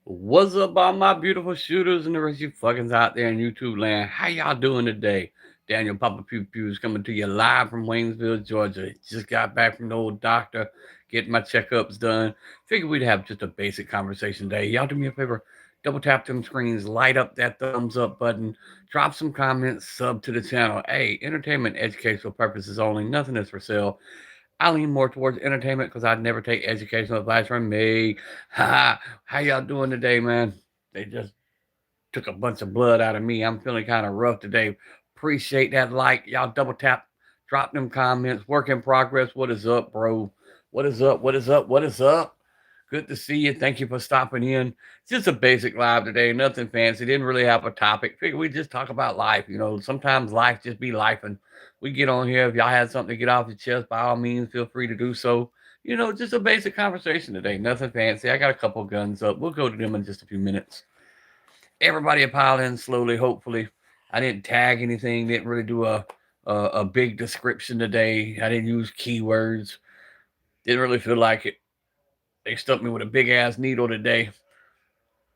What's up, all my beautiful shooters and the rest of you fuckings out there in YouTube land? How y'all doing today? Daniel Papa Pewpews coming to you live from Waynesville, Georgia. Just got back from the old doctor, getting my checkups done. Figured we'd have just a basic conversation today. Y'all do me a favor, double tap them screens, light up that thumbs up button, drop some comments, sub to the channel. Hey, entertainment, educational purposes only, nothing is for sale. I lean more towards entertainment because I'd never take educational advice from me. Ha! How y'all doing today, man? They just took a bunch of blood out of me. I'm feeling kind of rough today. Appreciate that like. Y'all double tap, drop them comments. Work in progress. What is up, bro? What is up? What is up? What is up? Good to see you. Thank you for stopping in. It's just a basic live today. Nothing fancy. Didn't really have a topic. Figure we just talk about life. Sometimes life just be life, and we get on here. If y'all had something to get off your chest, by all means, feel free to do so. Just a basic conversation today. Nothing fancy. I got a couple guns up. We'll go to them in just a few minutes. Everybody will pile in slowly, hopefully. I didn't tag anything, didn't really do a big description today. I didn't use keywords. Didn't really feel like it. They stuck me with a big ass needle today.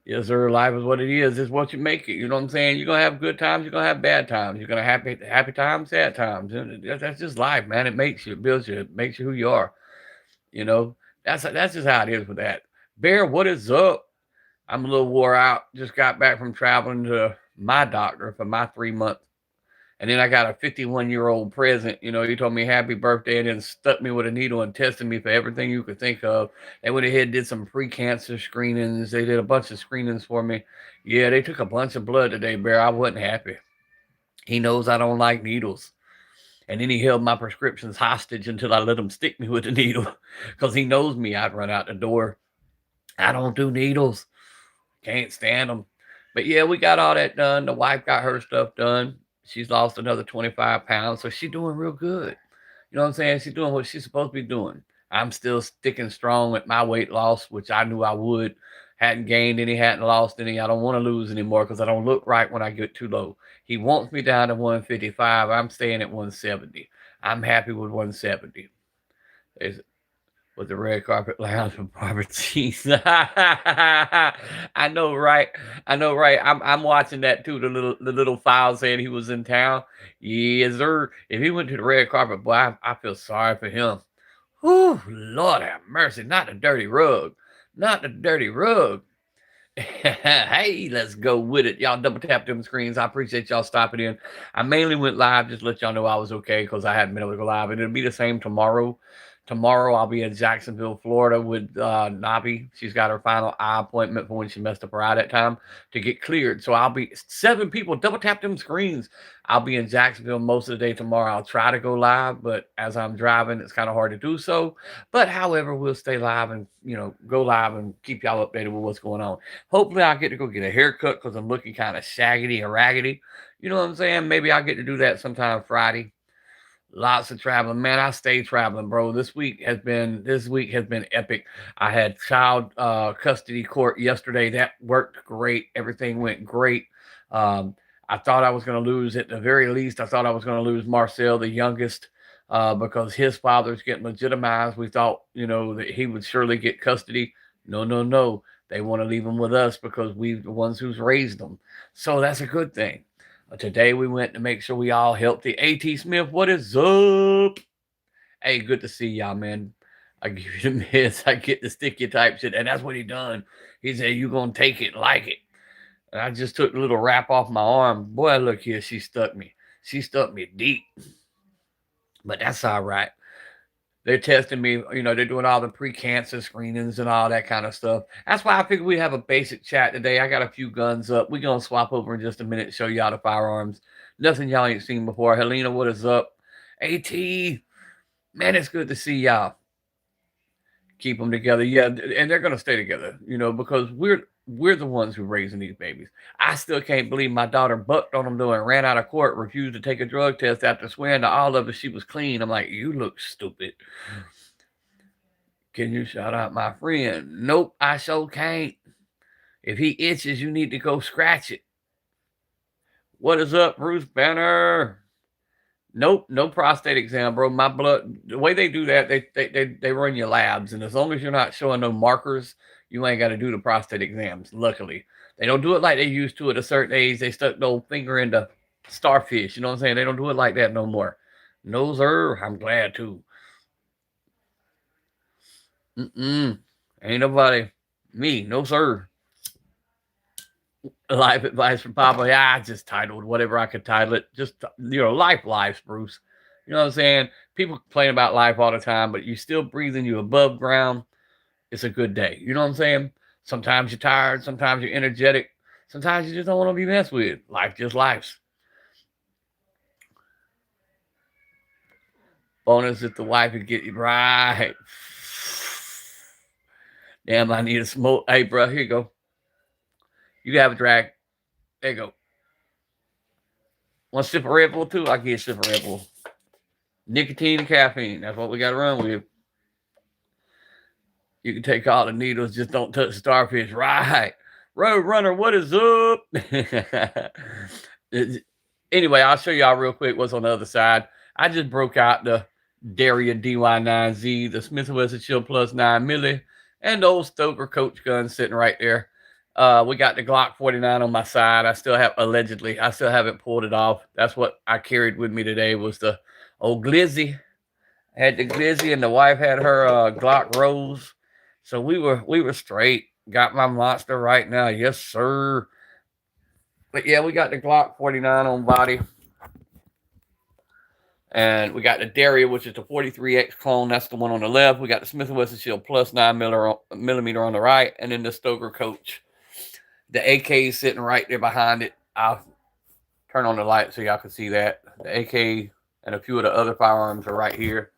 Yes, sir. Life is what it is. It's what you make it. You know what I'm saying? You're gonna have good times. You're gonna have bad times. You're gonna have happy times, sad times. And that's just life, man. It makes you, it builds you, it makes you who you are. You know, that's just how it is with that. Bear, what is up? I'm a little wore out. Just got back from traveling to my doctor for my 3 month. And then I got a 51-year-old present. He told me happy birthday and then stuck me with a needle and tested me for everything you could think of. They went ahead and did some pre-cancer screenings. They did a bunch of screenings for me. Yeah, they took a bunch of blood today, Bear. I wasn't happy. He knows I don't like needles. And then he held my prescriptions hostage until I let him stick me with the needle because he knows me. I'd run out the door. I don't do needles. Can't stand them. But yeah, we got all that done. The wife got her stuff done. She's lost another 25 pounds, so she's doing real good. You know what I'm saying? She's doing what she's supposed to be doing. I'm still sticking strong at my weight loss, which I knew I would. Hadn't gained any, hadn't lost any. I don't want to lose anymore because I don't look right when I get too low. He wants me down to 155. I'm staying at 170. I'm happy with 170. There's, with the red carpet lounge with Barbara Cheese. I know, right? I know, right? I'm watching that too. The little file saying he was in town. Yes, sir. If he went to the red carpet, boy, I feel sorry for him. Whew, Lord have mercy. Not the dirty rug. Not the dirty rug. Hey, let's go with it. Y'all double tap them screens. I appreciate y'all stopping in. I mainly went live just to let y'all know I was okay because I hadn't been able to go live. And it'll be the same tomorrow. Tomorrow I'll be in Jacksonville, Florida with Nabi. She's got her final eye appointment for when she messed up her eye that time to get cleared. So I'll be 7 people. Double tap them screens. I'll be in Jacksonville most of the day tomorrow. I'll try to go live, but as I'm driving, it's kind of hard to do so. But however, we'll stay live and go live and keep y'all updated with what's going on. Hopefully, I'll get to go get a haircut because I'm looking kind of shaggedy and raggedy. You know what I'm saying? Maybe I'll get to do that sometime Friday. Lots of traveling, man. I stay traveling, bro. This week has been epic. I had child custody court yesterday. That worked great. Everything went great. I thought I was going to lose at the very least. I thought I was going to lose Marcel, the youngest, because his father's getting legitimized. We thought, that he would surely get custody. No, no, no. They want to leave him with us because we're the ones who's raised them. So that's a good thing. Today we went to make sure we all healthy. A.T. Smith, what is up? Hey, good to see y'all, man. I give you the mess. I get the sticky type shit. And that's what he done. He said, you going to take it like it. And I just took a little wrap off my arm. Boy, look here. She stuck me. She stuck me deep. But that's all right. They're testing me, they're doing all the pre-cancer screenings and all that kind of stuff. That's why I figured we have a basic chat today. I got a few guns up. We're going to swap over in just a minute, show y'all the firearms. Nothing y'all ain't seen before. Helena, what is up? AT, man, it's good to see y'all. Keep them together. Yeah, and they're going to stay together, because we're the ones who raising these babies. I still can't believe my daughter bucked on them though and ran out of court, refused to take a drug test after swearing to all of us she was clean. I'm like, you look stupid. Can you shout out my friend? Nope, I sure can't. If he itches, you need to go scratch it. What is up, Bruce Banner? Nope, no prostate exam, bro. My blood, the way they do that, they run your labs, and as long as you're not showing no markers, You ain't got to do the prostate exams. Luckily, they don't do it like they used to at a certain age. They stuck no finger in the starfish. You know what I'm saying? They don't do it like that no more. No sir. I'm glad too. Mm-mm. Ain't nobody. Me. No sir. Life advice from Papa. Yeah, I just titled whatever I could title it. Just life, Bruce. You know what I'm saying? People complain about life all the time, but you still breathing. You above ground. It's a good day. You know what I'm saying? Sometimes you're tired. Sometimes you're energetic. Sometimes you just don't want to be messed with. Life just lives. Bonus if the wife could get you right. Damn, I need a smoke. Hey, bro, here you go. You have a drag. There you go. Want a sip of Red Bull too? I will get a sip of Red Bull. Nicotine and caffeine. That's what we got to run with. You can take all the needles, just don't touch the starfish. Right. Road runner, what is up? Anyway, I'll show y'all real quick what's on the other side. I just broke out the Daria DY9Z, the Smith & Wesson Shield Plus 9 milli, and the old Stoker Coach gun sitting right there. We got the Glock 49 on my side. I still haven't pulled it off. That's what I carried with me today was the old Glizzy. I had the Glizzy and the wife had her Glock Rose. So we were straight. Got my monster right now. Yes, sir. But yeah, we got the Glock 49 on body. And we got the Daria, which is the 43X clone. That's the one on the left. We got the Smith & Wesson Shield Plus 9 millimeter on the right. And then the Stoker Coach. The AK is sitting right there behind it. I'll turn on the light so y'all can see that. The AK and a few of the other firearms are right here.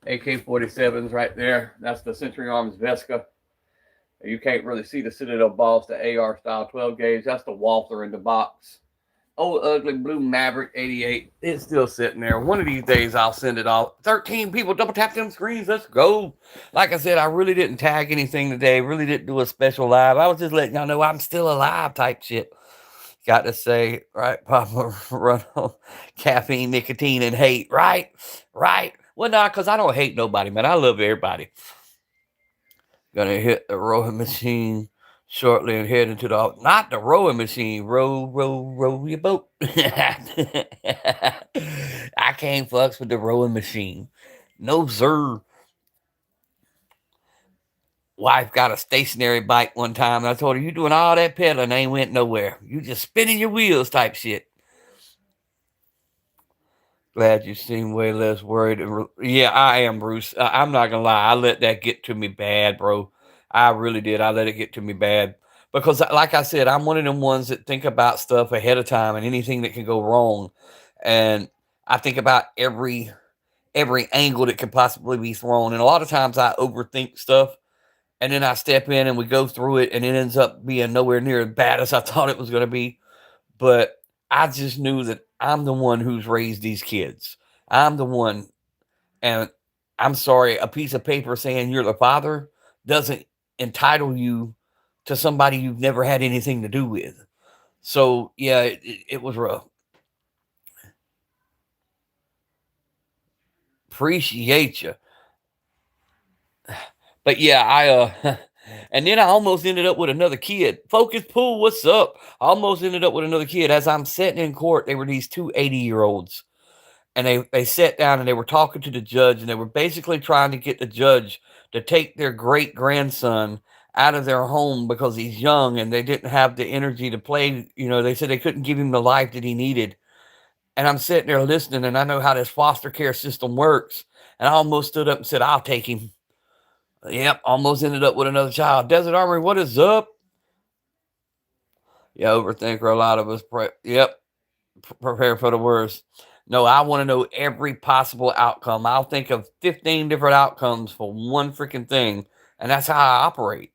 AK-47's right there. That's the Century Arms Vesca. You can't really see the Citadel Boss, the AR style 12 gauge. That's the Walther in the box. Old ugly blue Maverick 88. It's still sitting there. One of these days I'll send it off. 13 people double tap them screens. Let's go. Like I said, I really didn't tag anything today. Really didn't do a special live. I was just letting y'all know I'm still alive type shit. Got to say, right, Papa, run on caffeine, nicotine, and hate. Right. Well, nah, because I don't hate nobody, man. I love everybody. Gonna hit the rowing machine shortly and head into not the rowing machine. Row your boat. I can't fucks with the rowing machine. No, sir. Wife got a stationary bike one time, and I told her, you doing all that pedaling ain't went nowhere. You just spinning your wheels type shit. Glad you seem way less worried. Yeah, I am, Bruce. I'm not gonna lie. I let that get to me bad, bro. I really did. I let it get to me bad because, like I said, I'm one of them ones that think about stuff ahead of time and anything that can go wrong, and I think about every angle that could possibly be thrown. And a lot of times I overthink stuff, and then I step in and we go through it, and it ends up being nowhere near as bad as I thought it was going to be. But I just knew that I'm the one who's raised these kids. I'm the one, and I'm sorry, a piece of paper saying you're the father doesn't entitle you to somebody you've never had anything to do with. So yeah, it was rough. Appreciate you. But yeah, and then I almost ended up with another kid. Focus Pool, what's up? I almost ended up with another kid. As I'm sitting in court, they were these two 80-year-olds. And they sat down and they were talking to the judge, and they were basically trying to get the judge to take their great grandson out of their home because he's young and they didn't have the energy to play. They said they couldn't give him the life that he needed. And I'm sitting there listening, and I know how this foster care system works. And I almost stood up and said, I'll take him. Yep, almost ended up with another child. Desert Armory, what is up? Yeah, overthinker, a lot of us. Yep, prepare for the worst. No, I want to know every possible outcome. I'll think of 15 different outcomes for one freaking thing, and that's how I operate.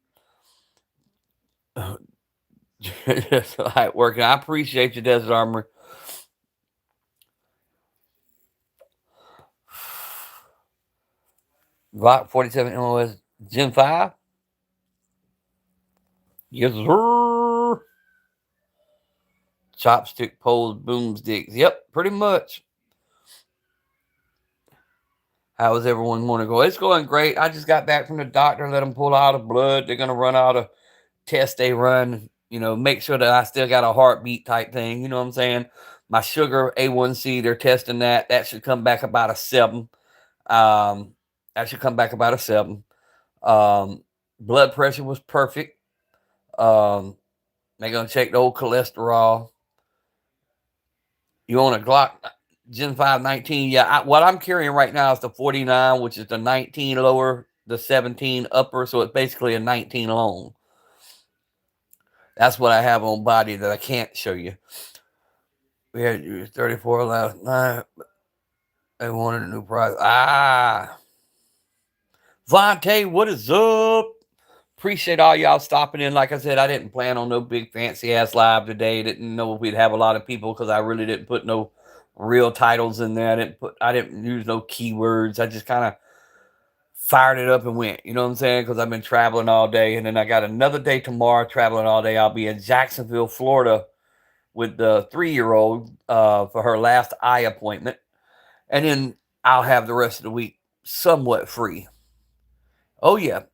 Just like working. I appreciate you, Desert Armor. Glock 47 MOS Gen 5. Yes, sir. Chopstick poles, boomsticks. Yep, pretty much. How is everyone morning going? It's going great. I just got back from the doctor, let them pull out of blood. They're gonna run out of tests they run, make sure that I still got a heartbeat type thing. You know what I'm saying? My sugar A1C, they're testing that. That should come back about a 7. Um, that should come back about a 7. Um, Blood pressure was perfect. Um, they're gonna check the old cholesterol. You on a Glock Gen 5 19? Yeah, what I'm carrying right now is the 49, which is the 19 lower, the 17 upper, so it's basically a 19 long. That's what I have on body that I can't show you. We had 34 last night. They wanted a new price. Vontae, what is up? Appreciate all y'all stopping in. Like I said, I didn't plan on no big fancy ass live today. Didn't know we'd have a lot of people because I really didn't put no real titles in there. I didn't use no keywords. I just kind of fired it up and went. You know what I'm saying? Because I've been traveling all day, and then I got another day tomorrow traveling all day. I'll be in Jacksonville, Florida, with the 3-year-old for her last eye appointment, and then I'll have the rest of the week somewhat free. Oh yeah.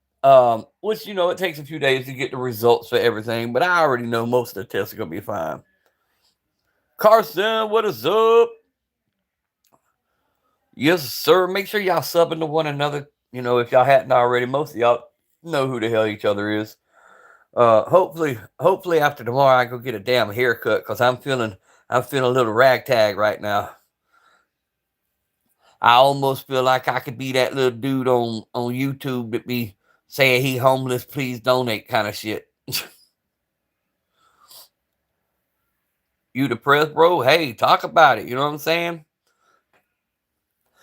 Which it takes a few days to get the results for everything, but I already know most of the tests are gonna be fine. Carson, what is up? Yes, sir. Make sure y'all subbing to one another. If y'all hadn't already, most of y'all know who the hell each other is. Hopefully after tomorrow I go get a damn haircut because I'm feeling a little ragtag right now. I almost feel like I could be that little dude on YouTube that be saying he homeless, please donate kind of shit. You depressed, bro? Hey, talk about it. You know what I'm saying?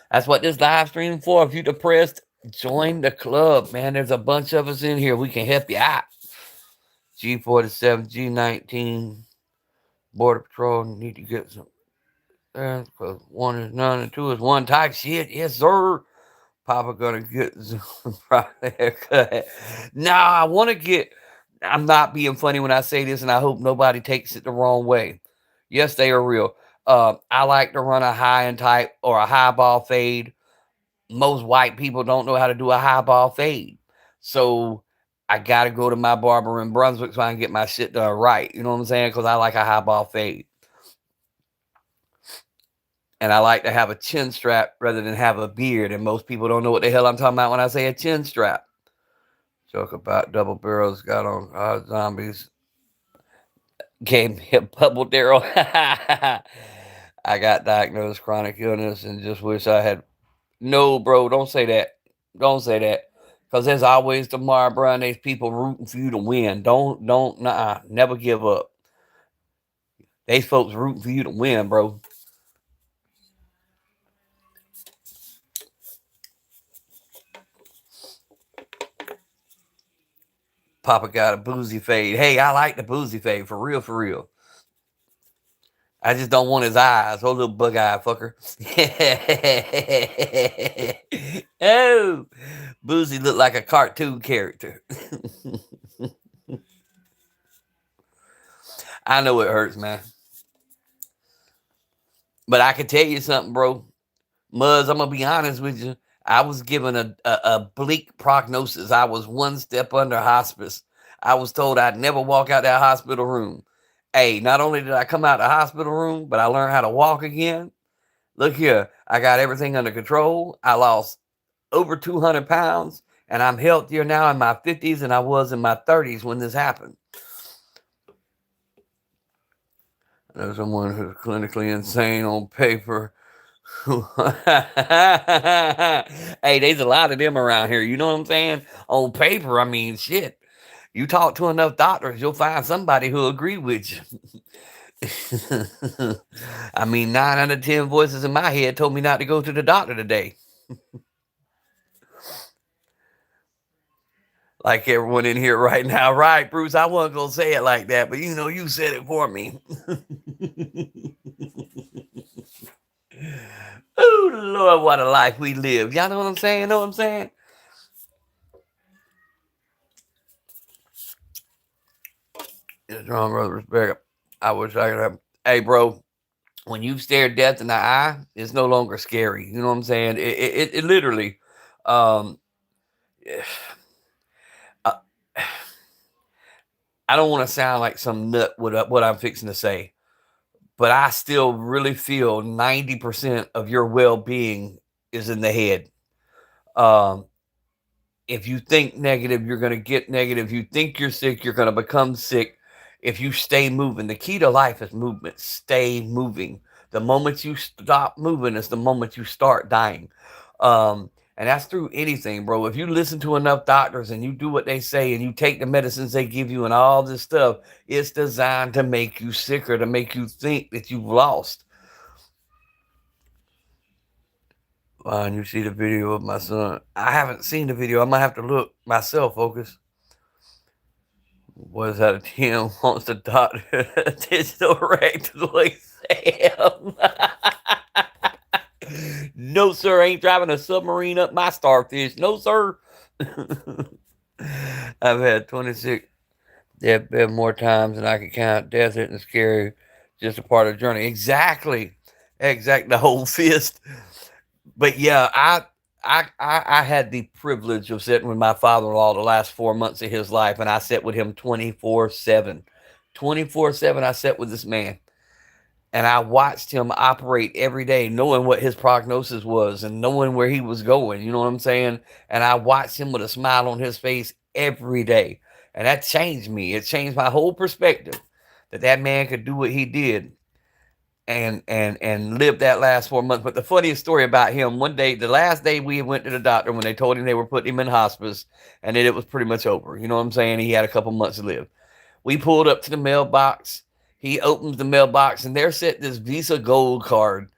That's what this live stream for. If you depressed, join the club, man. There's a bunch of us in here. We can help you out. G47, G19, Border Patrol need to get some. Because 1 is none and 2 is 1 type shit. Yes, sir. Papa gonna get a haircut. Nah, I want to get. I'm not being funny when I say this, and I hope nobody takes it the wrong way. Yes, they are real. I like to run a high and tight or a high ball fade. Most white people don't know how to do a high ball fade, so I gotta go to my barber in Brunswick so I can get my shit done right. You know what I'm saying? Because I like a high ball fade. And I like to have a chin strap rather than have a beard. And most people don't know what the hell I'm talking about when I say a chin strap. Joke about double barrels got on zombies. Gave me a bubble Daryl. I got diagnosed chronic illness and just wish I had. No, bro, don't say that. Don't say that. Because there's always tomorrow, bro, and there's people rooting for you to win. Never give up. There's folks rooting for you to win, bro. Papa got a boozy fade. Hey, I like the boozy fade. For real, for real. I just don't want his eyes. Oh, little bug eye fucker. Oh, Boozy looked like a cartoon character. I know it hurts, man. But I can tell you something, bro. Muzz, I'm going to be honest with you. I was given a bleak prognosis. I was one step under hospice. I was told I'd never walk out that hospital room. Hey, not only did I come out the hospital room, but I learned how to walk again. Look here, I got everything under control. I lost over 200 pounds, and I'm healthier now in my 50s than I was in my 30s when this happened. There's someone who's clinically insane on paper. Hey, there's a lot of them around here. You know what I'm saying? On paper, I mean, shit. You talk to enough doctors, you'll find somebody who'll agree with you. I mean, 9 out of 10 voices in my head told me not to go to the doctor today. Like everyone in here right now. Right, Bruce, I wasn't going to say it like that, but you said it for me. Oh, Lord, what a life we live. Y'all know what I'm saying? Know what I'm saying? It's wrong, brother. Respect. I wish I could have. Hey, bro, When you stare death in the eye, it's no longer scary. You know what I'm saying? It literally, um, I, I don't want to sound like some nut with what I'm fixing to say, but I still really feel 90% of your well being is in the head. Um, if you think negative, you're going to get negative. You think you're sick, you're going to become sick. If you stay moving, the key to life is movement. Stay moving. The moment you stop moving is the moment you start dying. And that's through anything, bro. If you listen to enough doctors and you do what they say and you take the medicines they give you and all this stuff, it's designed to make you sicker, to make you think that you've lost. And you see the video of my son. I haven't seen the video. I might have to look myself, focus. Was that a TM wants the doctor digital rectally Sam? No, sir, ain't driving a submarine up my starfish. No, sir. I've had 26 deathbed more times than I can count. Death isn't scary, just a part of the journey. Exactly. Exactly. The whole fist. But yeah, I had the privilege of sitting with my father-in-law the last 4 months of his life, and I sat with him 24/7. 24/7, I sat with this man, and I watched him operate every day, knowing what his prognosis was and knowing where he was going. You know what I'm saying? And I watched him with a smile on his face every day, and that changed me. It changed my whole perspective that that man could do what he did and lived that last 4 months. But the funniest story about him, one day, the last day we went to the doctor when they told him they were putting him in hospice and then it was pretty much over. You know what I'm saying? He had a couple months to live. We pulled up to the mailbox. He opens the mailbox and there sat this Visa Gold card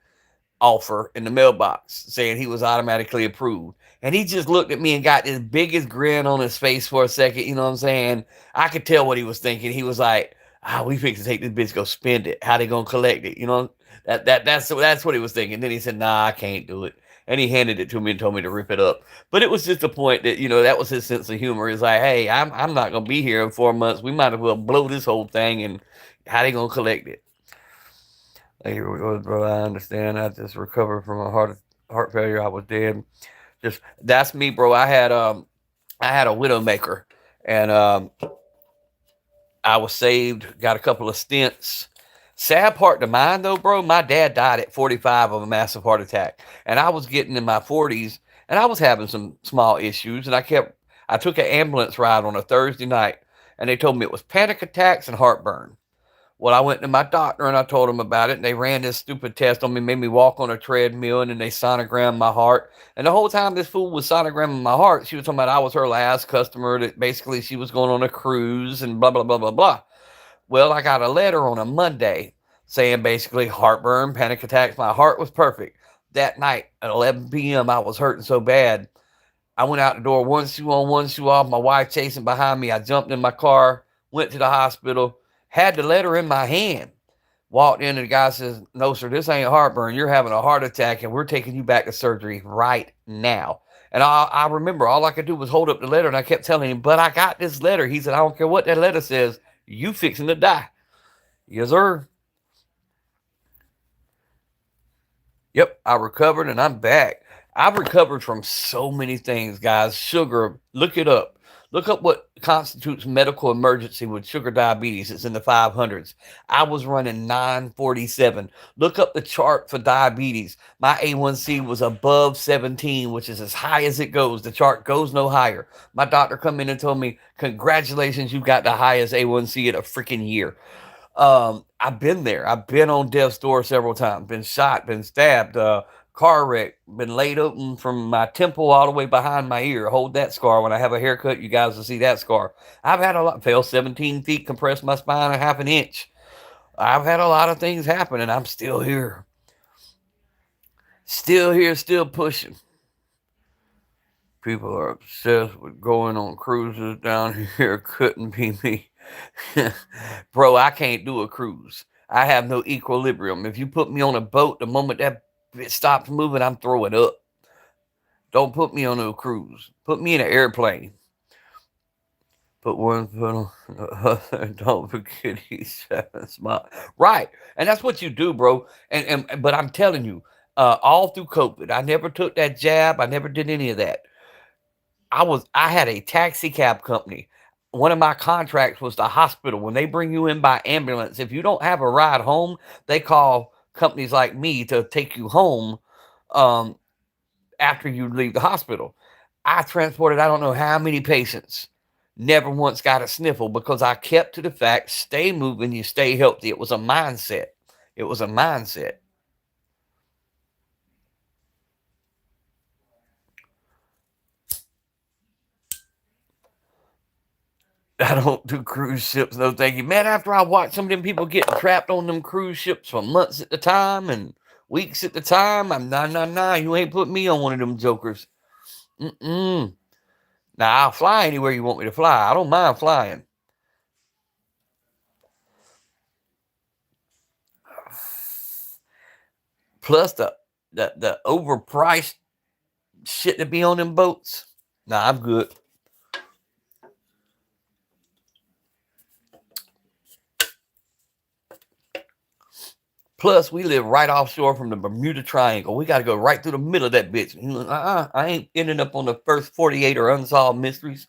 offer in the mailbox saying he was automatically approved. And he just looked at me and got this biggest grin on his face for a second. You know what I'm saying? I could tell what he was thinking. He was like, we fix to take this bitch, go spend it. How they gonna collect it? You know, that's what he was thinking. Then he said, nah, I can't do it. And he handed it to me and told me to rip it up. But it was just a point that, that was his sense of humor. It's like, hey, I'm not gonna be here in 4 months. We might as well blow this whole thing and how they gonna collect it? Hey, bro, I understand. I just recovered from a heart failure. I was dead. Just that's me, bro. I had a widowmaker, and I was saved. Got a couple of stents. Sad part to mine though, bro. My dad died at 45 of a massive heart attack, and I was getting in my 40s, and I was having some small issues, and I took an ambulance ride on a Thursday night, and they told me it was panic attacks and heartburn. Well, I went to my doctor and I told him about it, and they ran this stupid test on me, made me walk on a treadmill, and then they sonogrammed my heart. And the whole time this fool was sonogramming my heart, she was talking about I was her last customer, that basically she was going on a cruise and blah, blah, blah, blah, blah. Well, I got a letter on a Monday saying basically heartburn, panic attacks. My heart was perfect. That night at 11 p.m., I was hurting so bad. I went out the door, one shoe on, one shoe off, my wife chasing behind me. I jumped in my car, went to the hospital, had the letter in my hand. Walked in and the guy says, no, sir, this ain't heartburn. You're having a heart attack and we're taking you back to surgery right now. And I remember all I could do was hold up the letter and I kept telling him, but I got this letter. He said, I don't care what that letter says. You fixing to die. Yes, sir. Yep, I recovered and I'm back. I've recovered from so many things, guys. Sugar, look it up. Look up what constitutes medical emergency with sugar diabetes. It's in the 500s. I was running 947. Look up the chart for diabetes. My A1C was above 17, which is as high as it goes. The chart goes no higher. My doctor come in and told me, congratulations, you got the highest A1C in a freaking year. I've been there. I've been on death's door several times. Been shot, been stabbed, car wreck, been laid open from my temple all the way behind my ear. Hold that scar. When I have a haircut, you guys will see that scar. I've had a lot. Fell 17 feet, compressed my spine a half an inch. I've had a lot of things happen, and I'm still here. Still here, still pushing. People are obsessed with going on cruises down here. Couldn't be me. Bro, I can't do a cruise. I have no equilibrium. If you put me on a boat, the moment that it stops moving, I'm throwing up. Don't put me on a cruise. Put me in an airplane. Put one foot on the other. Don't forget each other. Smile. Right. And that's what you do, bro. But I'm telling you, all through COVID, I never took that jab. I never did any of that. I had a taxi cab company. One of my contracts was the hospital. When they bring you in by ambulance, if you don't have a ride home, they call companies like me to take you home um, after you leave the hospital. I transported I don't know how many patients. Never once got a sniffle because I kept to the fact, stay moving, you stay healthy. It was a mindset. It was a mindset. I don't do cruise ships, no thank you. Man, after I watch some of them people getting trapped on them cruise ships for months at a time and weeks at the time, I'm nah. You ain't put me on one of them jokers. Mm-mm. Now, I'll fly anywhere you want me to fly. I don't mind flying. Plus the overpriced shit to be on them boats. Nah, I'm good. Plus, we live right offshore from the Bermuda Triangle. We got to go right through the middle of that bitch. I ain't ending up on the first 48 or unsolved mysteries.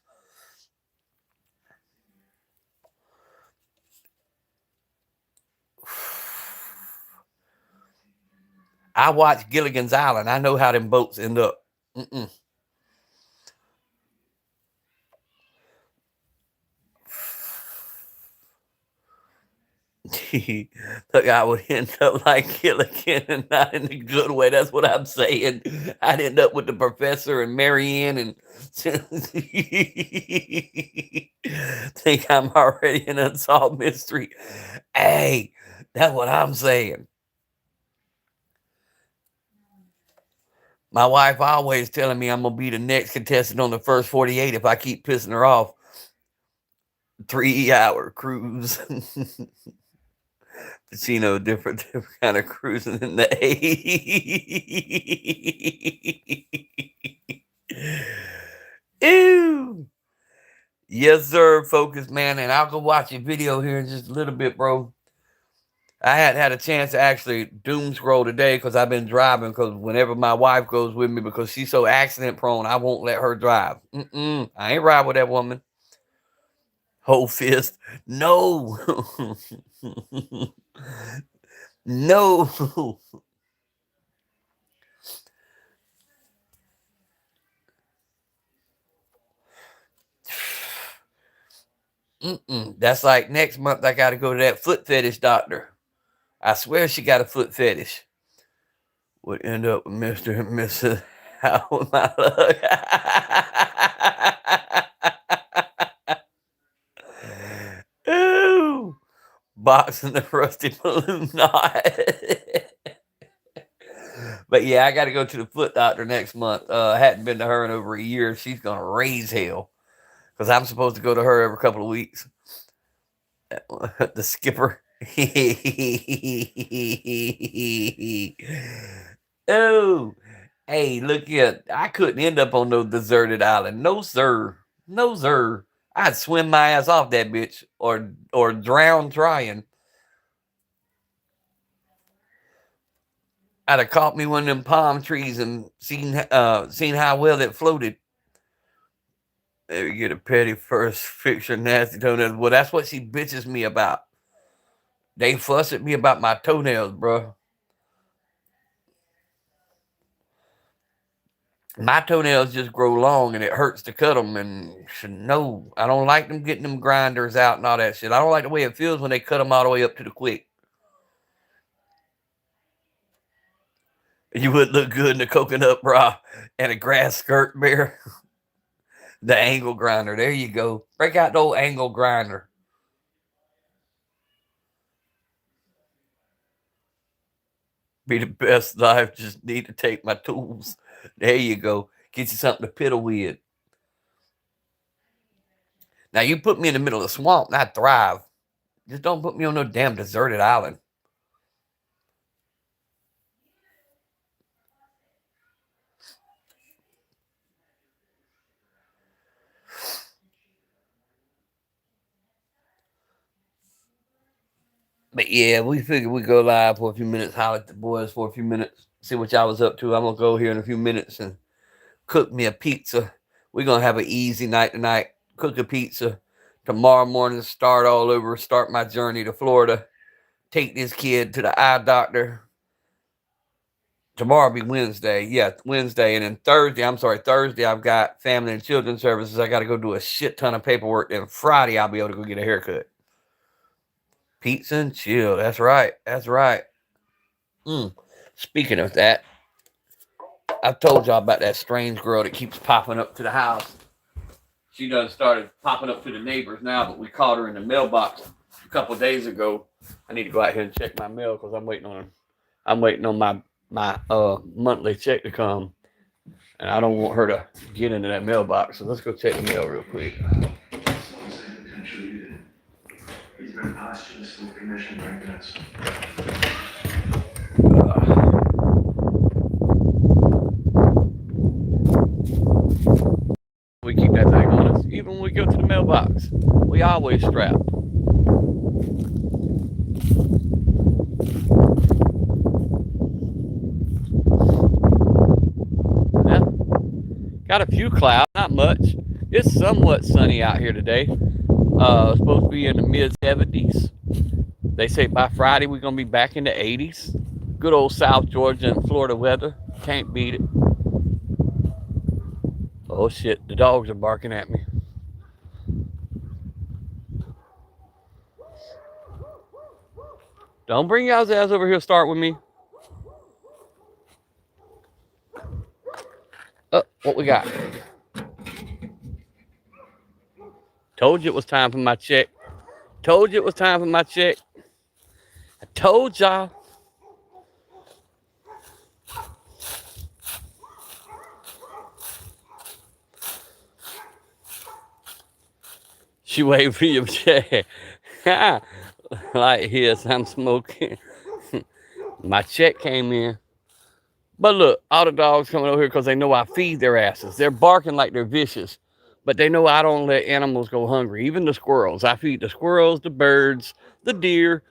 I watch Gilligan's Island. I know how them boats end up. Mm-mm. Look, I would end up like Gilligan and not in a good way. That's what I'm saying. I'd end up with the professor and Marianne and think I'm already an unsolved mystery. Hey, that's what I'm saying. My wife always telling me I'm gonna be the next contestant on the first 48 if I keep pissing her off. 3 hour cruise. But you know, different kind of cruising in the Ew. Yes, sir. Focus, man. And I'll go watch your video here in just a little bit, bro. I hadn't had a chance to actually doom scroll today because I've been driving. Because whenever my wife goes with me, because she's so accident prone, I won't let her drive. I ain't ride with that woman. Whole fist. No. No. That's like next month I got to go to that foot fetish doctor. I swear she got a foot fetish. Would end up with Mr. and Mrs. How with my luck? Ooh, boxing the rusty balloon knot. But yeah, I got to go to the foot doctor next month. I hadn't been to her in over a year. She's gonna raise hell because I'm supposed to go to her every couple of weeks. The skipper. Oh, hey, look here. I couldn't end up on no deserted island. No, sir. No, sir. I'd swim my ass off that bitch or drown trying. I'd have caught me one of them palm trees and seen how well it floated. There you get a petty first, fix your nasty toenails. Well, that's what she bitches me about. They fuss at me about my toenails, bro. My toenails just grow long and it hurts to cut them. And no, I don't like them getting them grinders out and all that shit. I don't like the way it feels when they cut them all the way up to the quick. You would look good in a coconut bra and a grass skirt, bear. The angle grinder. There you go. Break out the old angle grinder. Be the best life. Just need to take my tools. There you go. Get you something to piddle with. Now you put me in the middle of the swamp and I thrive. Just don't put me on no damn deserted island. But yeah, we figured we'd go live for a few minutes, holler at the boys for a few minutes, see what y'all was up to. I'm gonna go here in a few minutes and cook me a pizza. We're gonna have an easy night tonight. Cook a pizza. Tomorrow morning, start all over, start my journey to Florida. Take this kid to the eye doctor. Tomorrow will be Wednesday. Yeah, Wednesday. And then Thursday, I've got family and children's services. I got to go do a shit ton of paperwork. Then Friday, I'll be able to go get a haircut. Pizza and chill. That's right. That's right. Speaking of that, I've told y'all about that strange girl that keeps popping up to the house. She done started popping up to the neighbors now, but we caught her in the mailbox a couple of days ago. I need to go out here and check my mail because I'm waiting on my monthly check to come, and I don't want her to get into that mailbox. So let's go check the mail real quick. We keep that thing on us. Even when we go to the mailbox, we always strapped. Yeah. Got a few clouds, not much. It's somewhat sunny out here today. It's supposed to be in the mid 70s. They say by Friday we're gonna be back in the 80s. Good old South Georgia and Florida weather. Can't beat it. Oh shit, the dogs are barking at me. Don't bring y'all's ass over here start with me. What we got? Told you it was time for my check. Told you it was time for my check. I told y'all. She waiting for your check. Like this, I'm smoking. My check came in. But look, all the dogs coming over here because they know I feed their asses. They're barking like they're vicious. But they know I don't let animals go hungry. Even the squirrels. I feed the squirrels, the birds, the deer,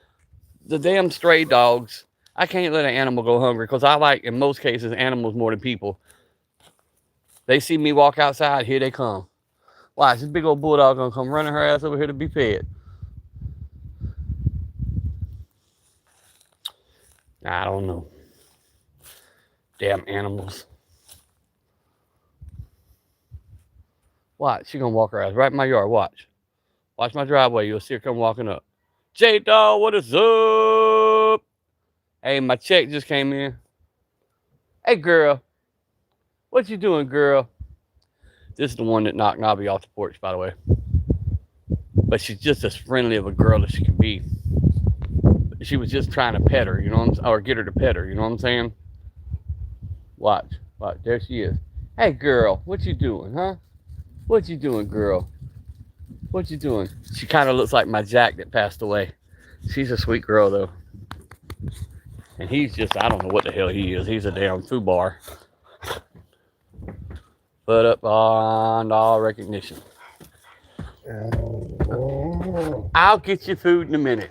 the damn stray dogs. I can't let an animal go hungry because I like, in most cases, animals more than people. They see me walk outside, here they come. Watch, this big old bulldog gonna come running her ass over here to be fed. I don't know. Damn animals. Watch, she gonna walk her ass right in my yard. Watch. Watch my driveway. You'll see her come walking up. J-Dog, what is up? Hey, my check just came in. Hey, girl. What you doing, girl? This is the one that knocked Nobby off the porch, by the way. But she's just as friendly of a girl as she can be. She was just trying to pet her, you know what I'm saying? Or get her to pet her, you know what I'm saying? Watch. Watch. There she is. Hey, girl. What you doing, huh? What you doing, girl? What you doing? She kind of looks like my Jack that passed away. She's a sweet girl, though. And he's just, I don't know what the hell he is. He's a damn foobar. But up on all recognition. I'll get you food in a minute.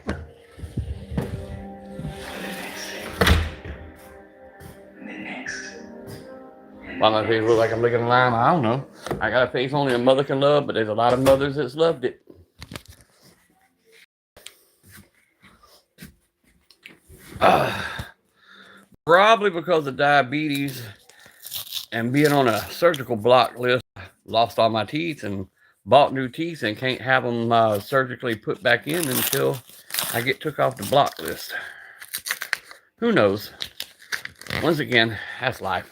Why my face look like I'm licking a lime? I don't know. I got a face only a mother can love, but there's a lot of mothers that's loved it. Probably because of diabetes and being on a surgical block list, I lost all my teeth and bought new teeth and can't have them surgically put back in until I get took off the block list. Who knows? Once again, that's life.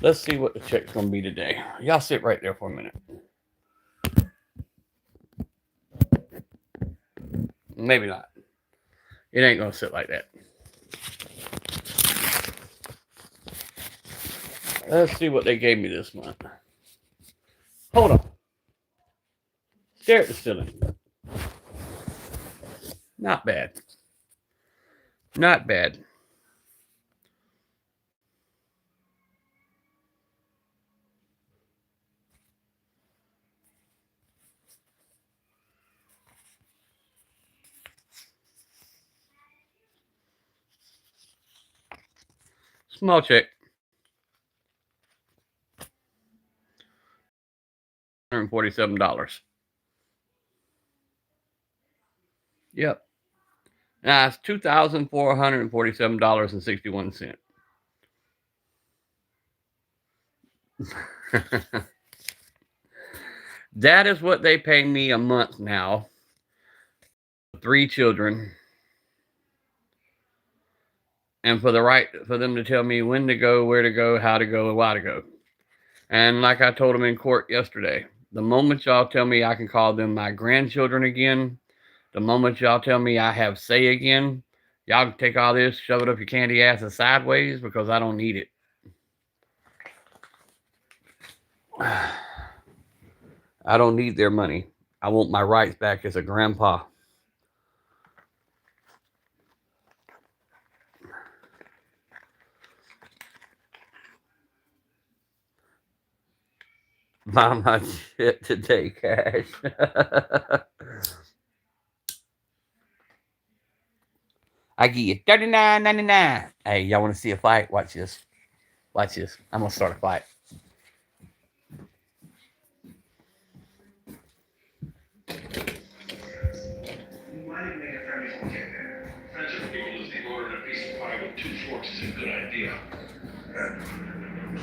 Let's see what the check's gonna be today. Y'all sit right there for a minute. Maybe not. It ain't gonna sit like that. Let's see what they gave me this month. Hold on. Stare at the ceiling. Not bad. Not bad. Small check. $147. Yep. Now it's $2,447.61. That is what they pay me a month now. 3 children. And for them to tell me when to go, where to go, how to go, and why to go. And like I told them in court yesterday, the moment y'all tell me I can call them my grandchildren again, the moment y'all tell me I have say again, y'all can take all this, shove it up your candy asses sideways, because I don't need it. I don't need their money. I want my rights back as a grandpa. Buy my shit today, Cash. I give you $39.99. Hey, y'all want to see a fight? Watch this. Watch this. I'm gonna start a fight.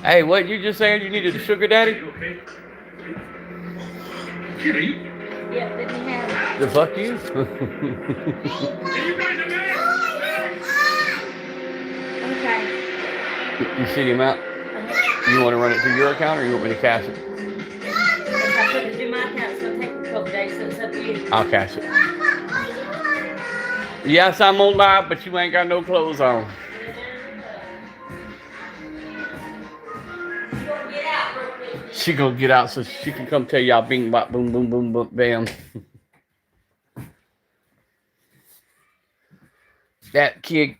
Hey, what you just saying? You needed a sugar daddy? Yeah, didn't he have The fuck you? Okay. You shit him out? You want to run it through your account, or you want me to cash it? If I put it through my account, it's gonna take a couple days, so it's up to you. I'll cash it. Yes, I'm on live, but you ain't got no clothes on. She gonna get out so she can come tell y'all bing bop boom boom boom boom bam. That kid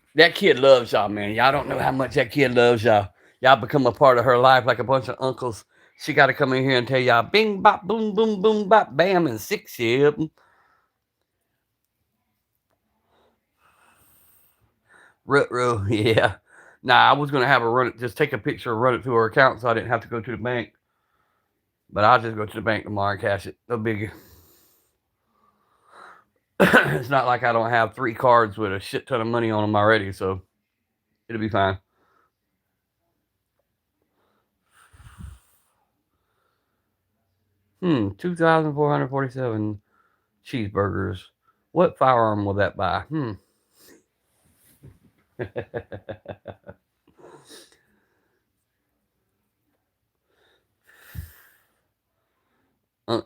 loves y'all, man. Y'all don't know how much that kid loves y'all. Y'all become a part of her life like a bunch of uncles. She got to come in here and tell y'all bing bop boom boom boom bop bam and 6 ship. Rut-row, yeah. Nah, I was gonna have her run it, just take a picture and run it through her account so I didn't have to go to the bank. But I'll just go to the bank tomorrow and cash it. No biggie. It's not like I don't have 3 cards with a shit ton of money on them already, so it'll be fine. $2,447 cheeseburgers. What firearm will that buy?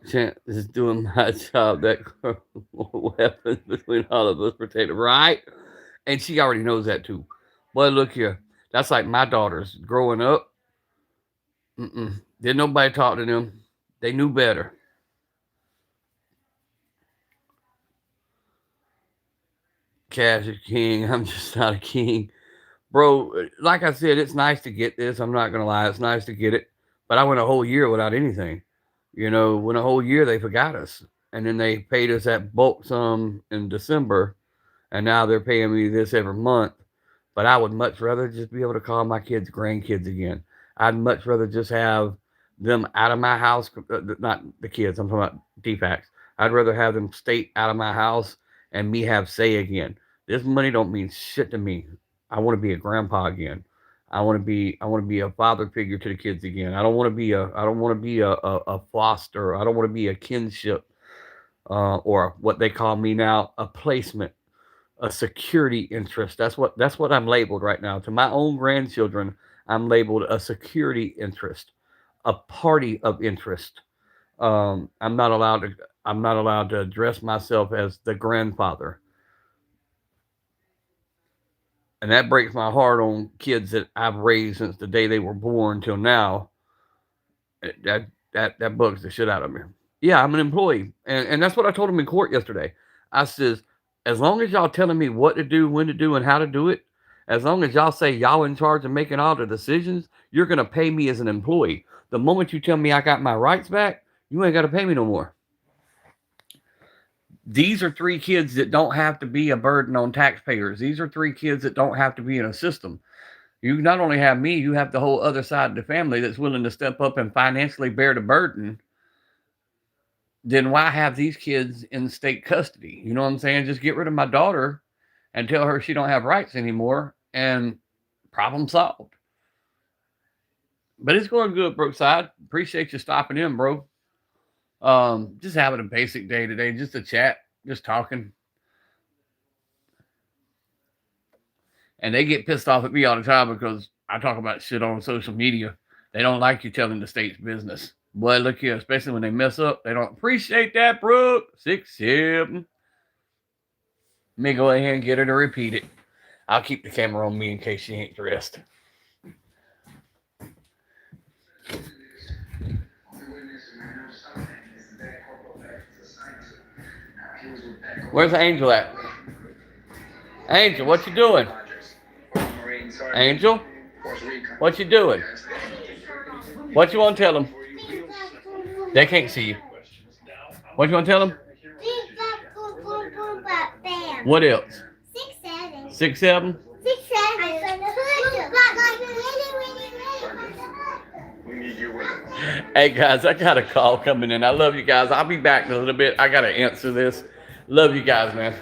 Chance is doing my job. That weapons between all of us protected, right? And she already knows that too. But look here, that's like my daughters growing up. Didn't nobody talk to them. They knew better. Cash is king. I'm just not a king. Bro, like I said, it's nice to get this. I'm not gonna lie, it's nice to get it. But I went a whole year without anything. Went a whole year they forgot us. And then they paid us that bulk sum in December, and now they're paying me this every month. But I would much rather just be able to call my kids grandkids again. I'd much rather just have them out of my house, not the kids, I'm talking about DFACs. I'd rather have them stay out of my house and me have say again. This money don't mean shit to me. I want to be a grandpa again. I want to be a father figure to the kids again. I don't want to be a foster. I don't want to be a kinship, or what they call me now, a placement, a security interest. That's what I'm labeled right now. To my own grandchildren, I'm labeled a security interest, a party of interest. I'm not allowed to. I'm not allowed to address myself as the grandfather, and that breaks my heart on kids that I've raised since the day they were born till now. That bugs the shit out of me. Yeah, I'm an employee, and that's what I told him in court yesterday. I says, as long as y'all telling me what to do, when to do, and how to do it, as long as y'all say y'all in charge of making all the decisions, you're gonna pay me as an employee. The moment you tell me I got my rights back, you ain't gotta pay me no more. These are 3 kids that don't have to be a burden on taxpayers. These are 3 kids that don't have to be in a system. You not only have me, you have the whole other side of the family that's willing to step up and financially bear the burden. Then why have these kids in state custody? You know what I'm saying? Just get rid of my daughter and tell her she don't have rights anymore, and problem solved. But it's going good, Brookside. Appreciate you stopping in, bro. Just having a basic day today, just a chat, just talking. And they get pissed off at me all the time because I talk about shit on social media. They don't like you telling the state's business. Boy, look here, especially when they mess up, they don't appreciate that, Brooke. 6-7. Let me go ahead and get her to repeat it. I'll keep the camera on me in case she ain't dressed. Where's Angel at? Angel, what you doing? Angel, what you doing? What you want to tell them? They can't see you. What you want to tell them? What else? 6-7. 6-7? Hey guys, I got a call coming in. I love you guys. I'll be back in a little bit. I gotta answer this. Love you guys, man.